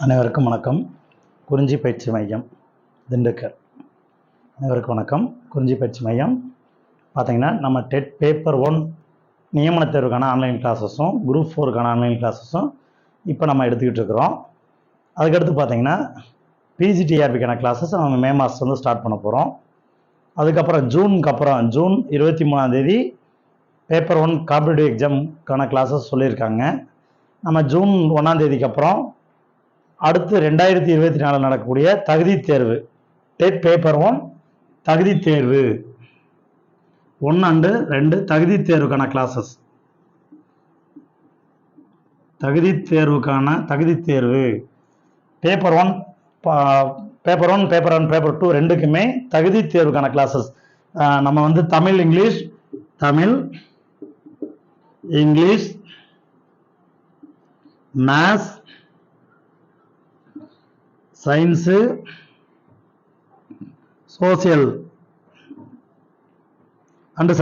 அனைவருக்கும் வணக்கம். குறிஞ்சி பயிற்சி மையம் திண்டுக்கல். அனைவருக்கும் வணக்கம். குறிஞ்சி பயிற்சி மையம் பார்த்தீங்கன்னா நம்ம டெட் பேப்பர் 1 நியமன தேர்வுக்கான ஆன்லைன் கிளாஸஸும் குரூப் 4க்கான ஆன்லைன் கிளாஸஸும் இப்போ நம்ம எடுத்துக்கிட்டு இருக்கிறோம். அதுக்கடுத்து பார்த்தீங்கன்னா பிஜிடிஆர்பிக்கான கிளாஸஸ் நம்ம மே மாதம் ஸ்டார்ட் பண்ண போகிறோம். அதுக்கப்புறம் ஜூனுக்கு அப்புறம் ஜூன் 23 பேப்பர் 1 காம்படிட்டிவ் எக்ஸாமுக்கான கிளாஸஸ் சொல்லியிருக்காங்க. நம்ம ஜூன் 1 அப்புறம் அடுத்து 2024 நடக்கக்கூடிய தகுதி தேர்வு டெட் பேப்பர் 1 தகுதி தேர்வு 1 and 2 தகுதி தேர்வுக்கான கிளாஸஸ் தகுதி தேர்வு பேப்பர் 1 பேப்பர் 2 ரெண்டுக்குமே தகுதி தேர்வுக்கான கிளாஸஸ் நம்ம Tamil English maths science social and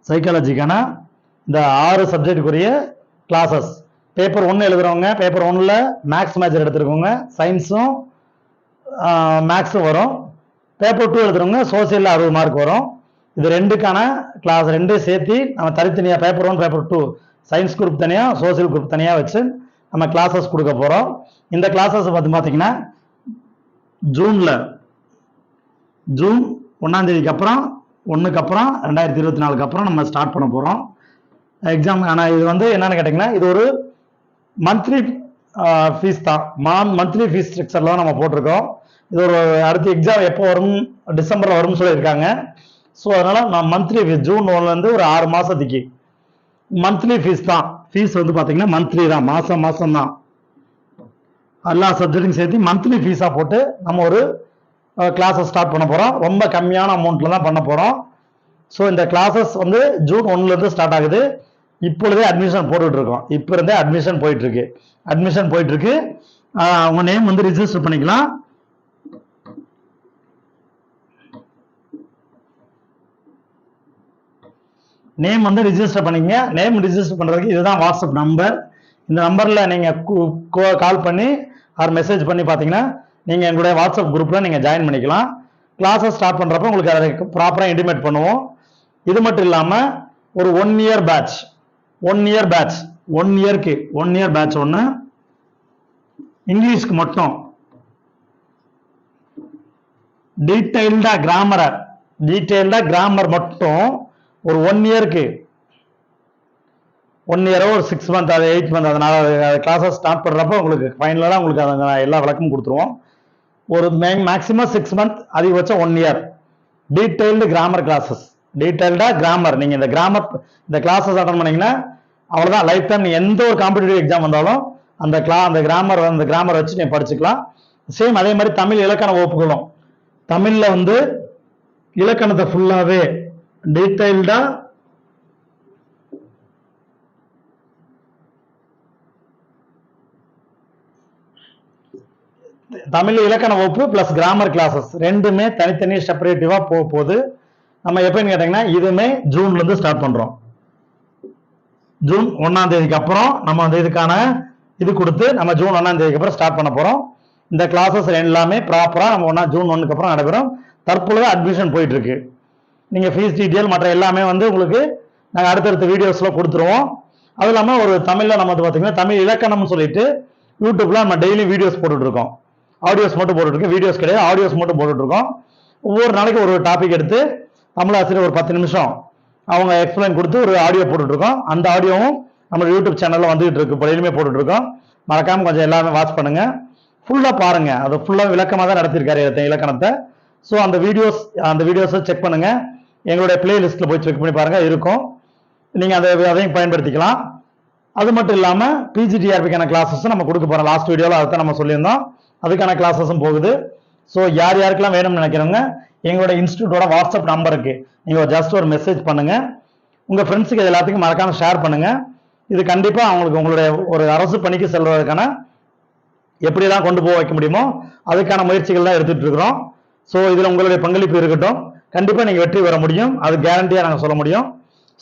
சைக்காலஜிக்கான இந்த 6 சப்ஜெக்டுக்குரிய கிளாஸஸ். பேப்பர் 1 எழுதுறவங்க பேப்பர் 1ல் மேக்ஸ் மேஜர் எடுத்துருக்கோங்க, சயின்ஸும் மேக்ஸும் வரும். பேப்பர் 2 எழுதுறவங்க சோசியலில் 60 மார்க் வரும். இது ரெண்டுக்கான கிளாஸ் ரெண்டும் சேர்த்து நம்ம தனித்தனியாக பேப்பர் 1 பேப்பர் 2 சயின்ஸ் குரூப் தனியாக சோசியல் குரூப் தனியாக வச்சு நம்ம கிளாஸஸ் கொடுக்க போகிறோம். இந்த கிளாஸஸ் பார்த்தீங்கன்னா ஜூன் 1 அப்புறம் 2024 அப்புறம் நம்ம ஸ்டார்ட் பண்ண போகிறோம் எக்ஸாம். ஆனால் இது என்னன்னு கேட்டிங்கன்னா இது ஒரு மந்த்லி ஃபீஸ் தான். மந்த்லி ஃபீஸ் ஸ்ட்ரக்சரில் நம்ம போட்டிருக்கோம். இது ஒரு அடுத்த எக்ஸாம் எப்போ வரும், டிசம்பரில் வரும்னு சொல்லியிருக்காங்க. ஸோ அதனால் நான் மந்த்லி ஃபீஸ் ஜூன் 1 ஒரு 6 மாதத்துக்கு மந்த்லி ஃபீஸ் தான். ஃபீஸ் பார்த்தீங்கன்னா மந்த்லி தான், மாதம் தான். எல்லா சப்ஜெக்டும் சேர்த்து மந்த்லி ஃபீஸாக போட்டு நம்ம ஒரு கிளாஸஸ் ஸ்டார்ட் பண்ண போகிறோம். ரொம்ப கம்மியான அமௌண்ட்டில் தான் பண்ண போகிறோம். ஸோ இந்த கிளாஸஸ் ஜூன் 1 ஸ்டார்ட் ஆகுது. இப்பொழுதே அட்மிஷன் போட்டுட்ருக்கோம். இப்போ இருந்தே அட்மிஷன் போயிட்டுருக்கு. உங்கள் நேம் ரிஜிஸ்டர் பண்ணிக்கலாம். நேம் ரிஜிஸ்டர் பண்ணிக்கங்க. நேம் ரிஜிஸ்டர் பண்ணுறதுக்கு இதுதான் வாட்ஸ்அப் நம்பர். இந்த நம்பரில் நீங்கள் கால் பண்ணி ஆர் மெசேஜ் பண்ணி பார்த்தீங்கன்னா நீங்கள் எங்களுடைய வாட்ஸ்அப் குரூப்பில் நீங்கள் ஜாயின் பண்ணிக்கலாம். கிளாஸஸ் ஸ்டார்ட் பண்ணுறப்ப உங்களுக்கு அதை ப்ராப்பராக இன்டிமேட் பண்ணுவோம். இது மட்டும் இல்லாமல் ஒரு 1 year பேட்ச் 1 இயர் பேட்ச் ஒன்று இங்கிலீஷ்க்கு மட்டும் டீட்டெயில்டாக கிராமர் மட்டும் ஒரு 1 இயருக்கு 1 இயரோ ஒரு 6 month அது 8 month அதனால கிளாஸஸ் ஸ்டார்ட் பண்ணுறப்போ உங்களுக்கு ஃபைனலாக உங்களுக்கு எல்லா விளக்கமும் கொடுத்துருவோம். ஒரு மேக்ஸிமம் 6 month அதிகபட்சம் 1 year detailed grammar classes. Grammar நீங்கள் இந்த கிளாஸஸ் அட்டன் பண்ணீங்கன்னா அவ்வளோதான். லைஃப் டைம் நீங்கள் எந்த ஒரு காம்படிட்டிவ் எக்ஸாம் வந்தாலும் அந்த கிராமர் வச்சு நீங்கள் படிச்சுக்கலாம். சேம் அதே மாதிரி தமிழ் இலக்கண வகுப்புகளும் தமிழில் இலக்கணத்தை ஃபுல்லாகவே டீட்டெயில்டா தமிழ் இலக்கண வகுப்பு பிளஸ் கிராமர் கிளாஸஸ் ரெண்டுமே தனித்தனி செப்பரேட்டிவா போகுது. நம்ம எப்பன்னு கேட்டீங்கன்னா இதுமே ஜூன்ல ஸ்டார்ட் பண்றோம். ஜூன் 1 அப்புறம் நம்ம இதுக்கான இது கொடுத்து நம்ம ஜூன் 1 அப்புறம் ஸ்டார்ட் பண்ண போறோம். இந்த கிளாஸஸ் எல்லாமே ப்ராப்பரா நம்ம ஜூன் 1 அப்புறம் நடைபெறும். தற்பொழுது அட்மிஷன் போயிட்டு இருக்கு. நீங்கள் ஃபீஸ் டீட்டெயில் மற்ற எல்லாமே உங்களுக்கு நாங்கள் அடுத்தடுத்த வீடியோஸில் கொடுத்துருவோம். அது இல்லாமல் ஒரு தமிழில் நம்ம பார்த்தீங்கன்னா தமிழ் இலக்கணம்னு சொல்லிட்டு யூடியூப்ல நம்ம டெய்லி வீடியோஸ் போட்டுட்ருக்கோம். ஆடியோஸ் மட்டும் போட்டுட்ருக்கோம், வீடியோஸ் கிடையாது, ஆடியோஸ் மட்டும் போட்டுட்ருக்கோம். ஒவ்வொரு நாளைக்கு ஒரு டாபிக் எடுத்து தமிழாசிரியர் ஒரு 10 நிமிஷம் அவங்க எக்ஸ்பிளைன் கொடுத்து ஒரு ஆடியோ போட்டுட்ருக்கோம். அந்த ஆடியோவும் நம்ம யூடியூப் சேனலில் வந்துகிட்டு இருக்கு, இப்போ டெய்லியுமே போட்டுட்ருக்கோம். மறக்காமல் கொஞ்சம் எல்லாமே வாட்ச் பண்ணுங்க, ஃபுல்லாக பாருங்க. அது ஃபுல்லாக விளக்கமாக தான் நடத்திருக்காரு இலக்கணத்தை. ஸோ அந்த வீடியோஸை செக் பண்ணுங்க. எங்களுடைய பிளேலிஸ்ட்டில் போய் செக் பண்ணி பாருங்க, இருக்கும். நீங்கள் அதையும் பயன்படுத்திக்கலாம். அது மட்டும் இல்லாமல் பிஜிடிஆர்பிக்கான கிளாஸஸும் நம்ம கொடுக்க போகிறோம். லாஸ்ட் வீடியோவில் அதை நம்ம சொல்லியிருந்தோம். அதுக்கான கிளாஸஸும் போகுது. ஸோ யாருக்கெல்லாம் வேணும்னு நினைக்கிறவங்க எங்களோட இன்ஸ்டியூட்டோட வாட்ஸ்அப் நம்பருக்கு நீங்கள் ஜஸ்ட் ஒரு மெசேஜ் பண்ணுங்க. உங்கள் ஃப்ரெண்ட்ஸுக்கு இது எல்லாத்துக்கும் மறக்காமல் ஷேர் பண்ணுங்க. இது கண்டிப்பாக அவங்களுக்கு உங்களுடைய ஒரு அரசு பணிக்கு செல்வதற்கான எப்படியெல்லாம் கொண்டு போக வைக்க முடியுமோ அதுக்கான முயற்சிகள் தான் எடுத்துட்டு இருக்கிறோம். ஸோ இதில் உங்களுடைய பங்களிப்பு இருக்கட்டும். கண்டிப்பாக நீங்கள் வெற்றி பெற முடியும், அது கேரண்டியாக நாங்கள் சொல்ல முடியும்.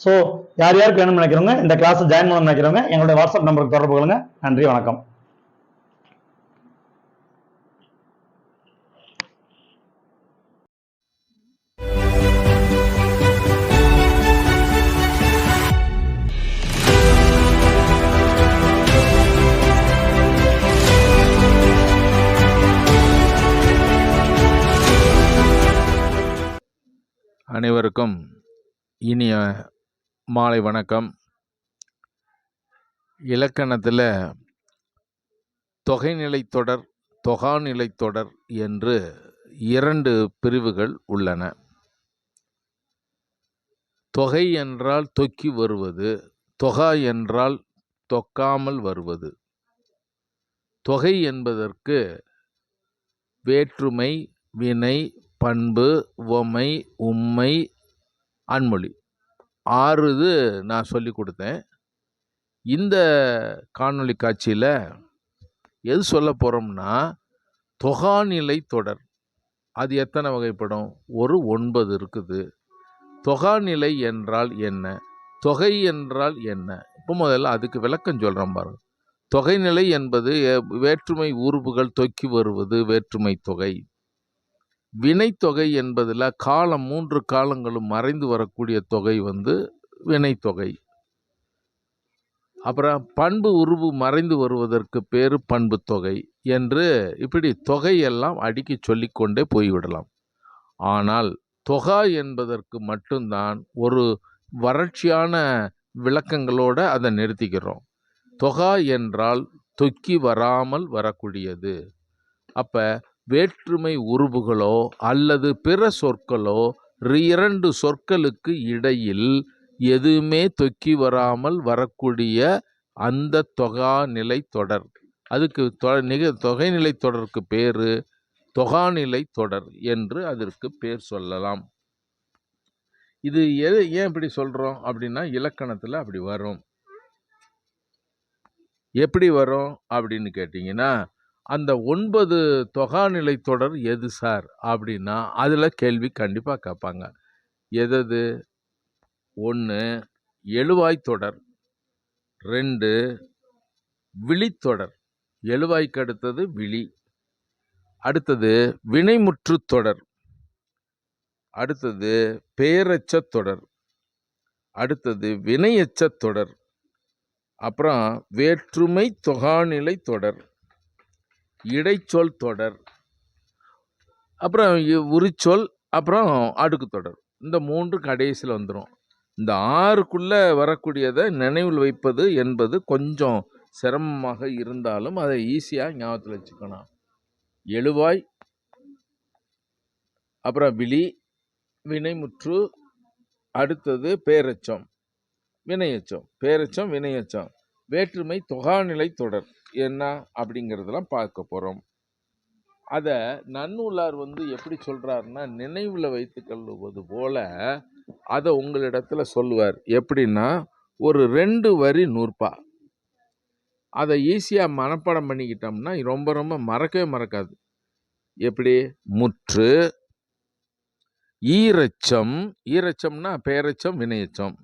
ஸோ யார் யாருக்கு வேணும்னு நினைக்கிறவங்க, இந்த கிளாஸ் ஜாயின் பண்ணணும்னு நினைக்கிறவங்க எங்களுடைய வாட்ஸ்அப் நம்பருக்கு தொடர்பு கொள்ளுங்க. நன்றி, வணக்கம். அனைவருக்கும் இனிய மாலை வணக்கம். இலக்கணத்தில் தொகைநிலைத் தொடர், தொகாநிலைத் தொடர் என்று 2 பிரிவுகள் உள்ளன. தொகை என்றால் தொக்கி வருவது, தொகா என்றால் தொக்காமல் வருவது. தொகை என்பதற்கு வேற்றுமை, வினை, பண்பு, உவமை, உம்மை, அன்மொழி 6 இது நான் சொல்லி கொடுத்தேன். இந்த காணொளி காட்சியில் எது சொல்ல போகிறோம்னா, தொகாநிலை தொடர். அது எத்தனை வகைப்படும்? ஒரு 9 இருக்குது. தொகாநிலை என்றால் என்ன, தொகை என்றால் என்ன? இப்போ முதல்ல அதுக்கு விளக்கம் சொல்கிறோம் பாருங்க. தொகைநிலை என்பது வேற்றுமை உறுப்புகள் தொக்கி வருவது வேற்றுமை தொகை. வினைத்தொகை என்பதில் காலம் 3 காலங்களும் மறைந்து வரக்கூடிய தொகை வினைத்தொகை. அப்புறம் பண்பு உருவு மறைந்து வருவதற்கு பேர் பண்பு தொகை என்று இப்படி தொகையெல்லாம் அடுக்கி சொல்லிக்கொண்டே போய்விடலாம். ஆனால் தொகா என்பதற்கு மட்டும்தான் ஒரு வறட்சியான விளக்கங்களோடு அதை நிறுத்திக்கிறோம். தொகா என்றால் தொக்கி வராமல் வரக்கூடியது. அப்போ வேற்றுமை உருபுகளோ அல்லது பிற சொற்களோ 2 சொற்களுக்கு இடையில் எதுவுமே தொக்கி வராமல் வரக்கூடிய அந்த தொகாநிலை தொடர், அதுக்கு தொகைநிலை தொடருக்கு பேர் தொகாநிலை தொடர் என்று அதற்கு பேர் சொல்லலாம். இது ஏன் இப்படி சொல்கிறோம் அப்படின்னா, இலக்கணத்தில் அப்படி வரும். எப்படி வரும் அப்படின்னு கேட்டிங்கன்னா, அந்த 9 தொகாநிலை தொடர் எது சார் அப்படின்னா, அதில் கேள்வி கண்டிப்பாக கேட்பாங்க. எது? 1 எழுவாய் தொடர், 2 விழித்தொடர், எழுவாய்க்கு அடுத்தது விழி, அடுத்தது வினைமுற்று தொடர், அடுத்தது பேரெச்சத் தொடர், அடுத்தது வினையெச்சத் தொடர், அப்புறம் வேற்றுமை தொகாநிலை தொடர், இடைச்சொல் தொடர், அப்புறம் உரிச்சொல், அப்புறம் அடுக்கு தொடர். இந்த 3 கடைசியில் வந்துடும். இந்த 6க்குள்ளே வரக்கூடியதை நினைவில் வைப்பது என்பது கொஞ்சம் சிரமமாக இருந்தாலும் அதை ஈஸியாக ஞாபகத்தில் வச்சுக்கணும். எழுவாய், அப்புறம் விழி, வினைமுற்று, அடுத்தது பேரெச்சம், வினையெச்சம், பேரெச்சம், வினையெச்சம், வேற்றுமை தொகாநிலை தொடர் என்ன அப்படிங்கிறதெல்லாம் பார்க்க போகிறோம். அதை நன்னூலார் எப்படி சொல்கிறாருன்னா, நினைவில் வைத்து கொள்வது போல அதை உங்களிடத்துல சொல்லுவார். எப்படின்னா, ஒரு 2 வரி நூற்பா, அதை ஈஸியாக மனப்பாடம் பண்ணிக்கிட்டோம்னா ரொம்ப ரொம்ப மறக்கவே மறக்காது. எப்படி? முற்று, ஈரெச்சம், ஈரெச்சம்னா பேரெச்சம், வினையெச்சம்,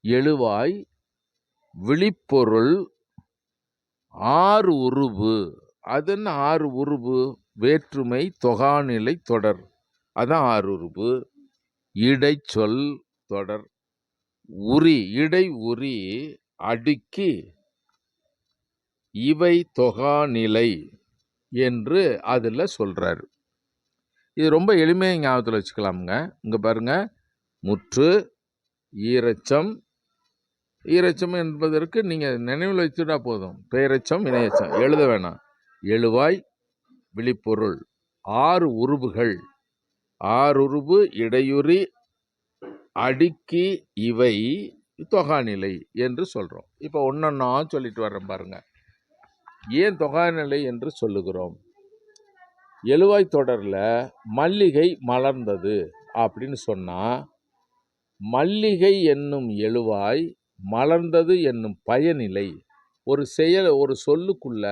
எழுவாய், விழிப்பொருள், 6 உருவு. அது என்ன 6 உருவு? வேற்றுமை தொகாநிலை தொடர், அதான் 6 உருவு. இடைச்சொல் தொடர், உரி, இடை உரி அடுக்கி இவை தொகாநிலை என்று அதில் சொல்றாரு. இது ரொம்ப எளிமையாக ஞாபகத்தில் வச்சுக்கலாமுங்க. இங்கே பாருங்க, முற்று, ஈரெச்சம், ஈரெச்சம் என்பதற்கு நீங்கள் நினைவில் வச்சுட்டா போதும். பேரெச்சம், வினையெச்சம் எழுத வேணாம். எழுவாய், விழிப்பொருள், 6 உருவுகள், 6 உருவு, இடையுறி, அடுக்கி இவை தொகாநிலை என்று சொல்கிறோம். இப்போ ஒன்றொன்னா சொல்லிட்டு வர்றேன் பாருங்க. ஏன் தொகாநிலை என்று சொல்லுகிறோம்? எழுவாய் தொடரில் மல்லிகை மலர்ந்தது அப்படின்னு சொன்னால், மல்லிகை என்னும் எழுவாய், மலர்ந்தது என்னும் பயனிலை. ஒரு செயல், ஒரு சொல்லுக்குள்ள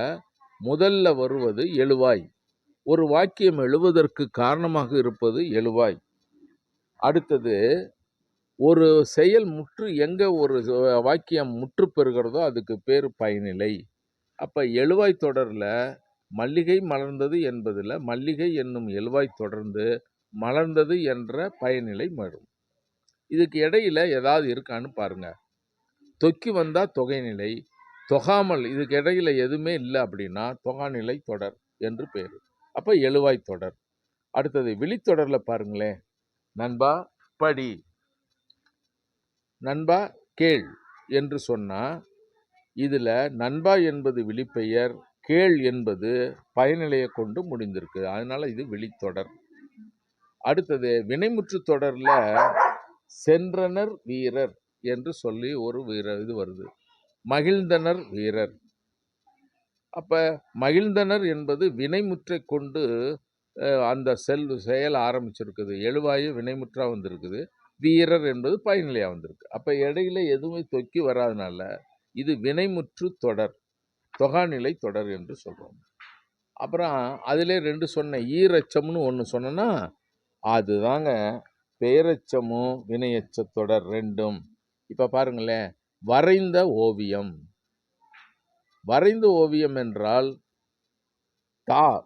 முதல்ல வருவது எழுவாய். ஒரு வாக்கியம் எழுவதற்கு காரணமாக இருப்பது எழுவாய். அடுத்தது ஒரு செயல் எங்க ஒரு வாக்கியம் முற்று பெறுகிறதோ அதுக்கு பேர் பயனிலை. அப்ப எழுவாய் தொடர்ல மல்லிகை மலர்ந்தது என்பதுல மல்லிகை என்னும் எழுவாய் தொடர்ந்து மலர்ந்தது என்ற பயனிலை வரும். இதுக்கு இடையில ஏதாவது இருக்கான்னு பாருங்க. தொக்கி வந்தா தொகைநிலை, தொகாமல் இதுக்கு இடையில எதுவுமே இல்லை அப்படின்னா தொகாநிலை தொடர் என்று பேர். அப்ப எழுவாய் தொடர். அடுத்தது விழித்தொடர்ல பாருங்களேன். நண்பா படி, நண்பா கேள் என்று சொன்னா இதுல நண்பா என்பது விழிப்பெயர், கேள் என்பது பயனிலையை கொண்டு முடிந்திருக்கு. அதனால இது விழித்தொடர். அடுத்தது வினைமுற்று தொடர்ல சென்றனர் வீரர் என்று சொல்லி ஒரு இது வருது. மகிழ்ந்தனர் வீரர். அப்ப மகிழ்ந்தனர் என்பது வினைமுற்றை கொண்டு அந்த செயல் ஆரம்பிச்சிருக்குது. எழுவாயு வினைமுற்றா வந்திருக்குது. வீரர் என்பது பயனிலையா வந்திருக்கு. அப்ப இடையில எதுவுமே தொக்கி வராதனால இது வினைமுற்று தொடர், தொகாநிலை தொடர் என்று சொல்றோம். அப்புறம் அதிலே 2 சொன்ன ஈரச்சம்னு ஒன்று சொன்னா அதுதாங்க பெயரெச்சமும் வினையெச்ச தொடர் ரெண்டும். இப்ப பாருங்களேன், வரைந்த ஓவியம். வரைந்த ஓவியம் என்றால்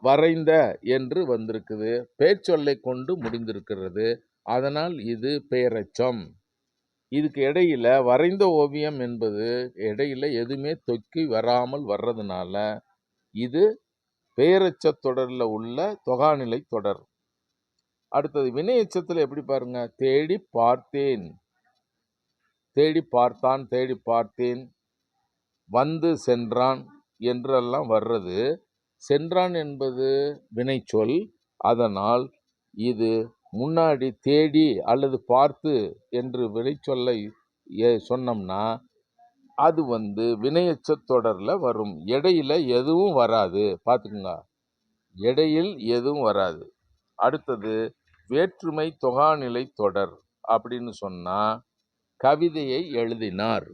வரைந்த என்று வந்திருக்குது, பெயர்ச்சொல்லை கொண்டு முடிந்திருக்கிறது. அதனால் இது பெயரெச்சம். இதுக்கு இடையில வரைந்த ஓவியம் என்பது இடையில எதுவுமே தொக்கி வராமல் வர்றதுனால இது பெயரெச்ச தொடர்ல உள்ள தொகாநிலை தொடர். அடுத்தது வினையெச்சத்துல எப்படி பாருங்க, தேடி பார்த்தேன், தேடி பார்த்தான், தேடி பார்த்தேன், வந்து சென்றான் என்றெல்லாம் வர்றது. சென்றான் என்பது வினைச்சொல். அதனால் இது முன்னாடி தேடி அல்லது பார்த்து என்று வினைச்சொல்லை சொன்னோம்னா அது வினையெச்ச தொடர்ல வரும். இடையில எதுவும் வராது. பார்த்துக்குங்க, இடையில் எதுவும் வராது. அடுத்தது வேற்றுமை தொகாநிலை தொடர் அப்படின்னு சொன்னா கவிதையை எழுதினார்.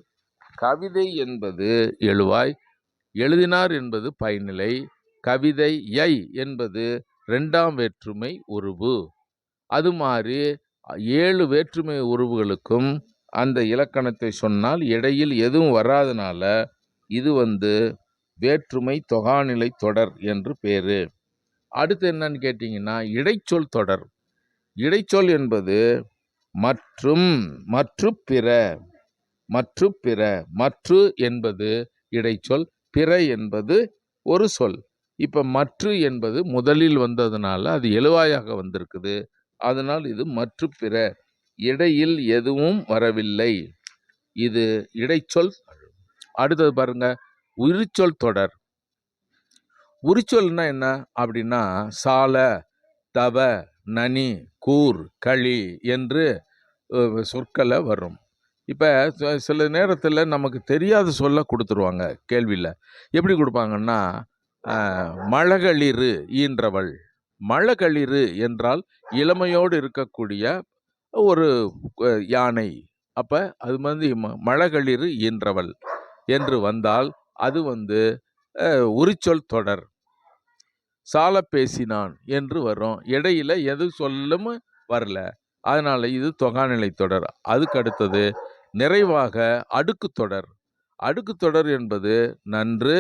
கவிதை என்பது எழுவாய், எழுதினார் என்பது பயனிலை, கவிதை என்பது 2ஆம் வேற்றுமை உருவு. அது மாதிரி 7 வேற்றுமை உருவுகளுக்கும் அந்த இலக்கணத்தை சொன்னால் இடையில் எதுவும் வராதனால இது வேற்றுமை தொகாநிலை தொடர் என்று பேரு. அடுத்து என்னன்னு கேட்டீங்கன்னா இடைச்சொல் தொடர். இடைச்சொல் என்பது மற்றும், மற்று பிற, மற்று பிற, மற்று என்பது இடைச்சொல், பிற என்பது ஒரு சொல். இப்ப மற்று என்பது முதலில் வந்ததுனால அது எழுவாயாக வந்திருக்குது. அதனால் இது மற்று பிற, இடையில் எதுவும் வரவில்லை, இது இடைச்சொல். அடுத்தது பாருங்க உரிச்சொல் தொடர். உரிச்சொல்னா என்ன அப்படின்னா சால, தவ, நனி, கூர், களி என்று சொற்களை வரும். இப்போ சில நேரத்தில் நமக்கு தெரியாத சொல்ல கொடுத்துருவாங்க கேள்வியில். எப்படி கொடுப்பாங்கன்னா மழகளிறு ஈன்றவள். மழகளிறு என்றால் இளமையோடு இருக்கக்கூடிய ஒரு யானை. அப்போ அது மழகளிறு ஈன்றவள் என்று வந்தால் அது உரிச்சொல் தொடர். சால பேசினான் என்று வரும், இடையில எது சொல்லும் வரல, அதனால இது தொகாநிலை தொடர். அதுக்கு அடுத்தது நிறைவாக அடுக்கு தொடர். அடுக்கு தொடர் என்பது நன்று,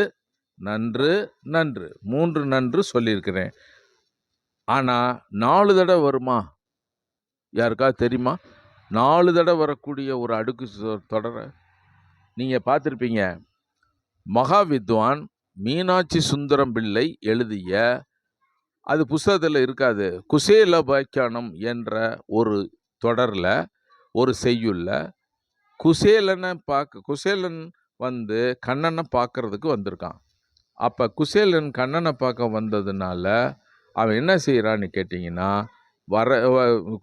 நன்று, நன்று, 3 நன்று சொல்லியிருக்கிறேன். ஆனா 4 தடவை வருமா? யாருக்காவது தெரியுமா? 4 தடவை வரக்கூடிய ஒரு அடுக்கு தொடரை நீங்க பார்த்துருப்பீங்க. மகாவித்வான் மீனாட்சி சுந்தரம் பிள்ளை எழுதிய, அது புஸ்தகத்தில் இருக்காது, குசேலோபாக்கியானம் என்ற ஒரு தொடரில் ஒரு செய்யுள்ள குசேலன் கண்ணனை பார்க்கறதுக்கு வந்திருக்கான். அப்போ குசேலன் கண்ணனை பார்க்க வந்ததுனால அவன் என்ன செய்கிறான்னு கேட்டிங்கன்னா,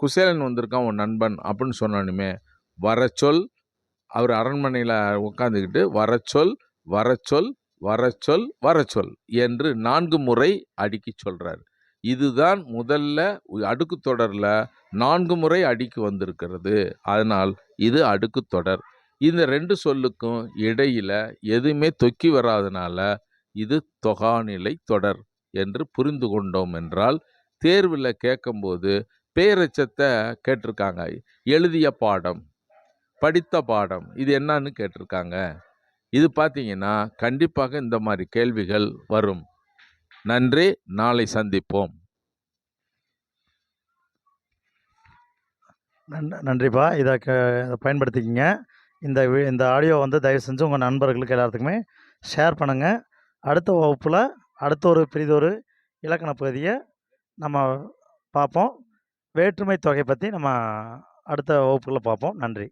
குசேலன் வந்திருக்கான் உன் நண்பன் அப்படின்னு சொன்னானுமே, வரச்சொல், அவர் அரண்மனையில் உட்காந்துக்கிட்டு வரச்சொல், வரச்சொல், வரச்சொல், வரச்சொல் என்று 4 முறை அடுக்கி சொல்கிறார். இதுதான் முதல்ல அடுக்கு தொடரில் 4 முறை அடுக்கி வந்திருக்கிறது. அதனால் இது அடுக்கு தொடர். இந்த 2 சொல்லுக்கும் இடையில எதுவுமே தொக்கி வராதனால இது தொகாநிலை தொடர் என்று புரிந்து கொண்டோம் என்றால், தேர்வில் கேட்கும்போது பேரெச்சத்தை கேட்டிருக்காங்க. எழுதிய பாடம், படித்த பாடம் இது என்னன்னு கேட்டிருக்காங்க. இது பார்த்தீங்கன்னா கண்டிப்பாக இந்த மாதிரி கேள்விகள் வரும். நன்றி. நாளை சந்திப்போம். நன்றிப்பா. இதை பயன்படுத்திக்கிங்க. இந்த ஆடியோ வந்து தயவு செஞ்சு உங்கள் நண்பர்களுக்கு எல்லாத்துக்குமே ஷேர் பண்ணுங்கள். அடுத்த வகுப்பில் அடுத்த ஒரு பெரிதொரு இலக்கண பகுதியை நம்ம பார்ப்போம். வேற்றுமை தொகை பற்றி நம்ம அடுத்த வகுப்புகளில் பார்ப்போம். நன்றி.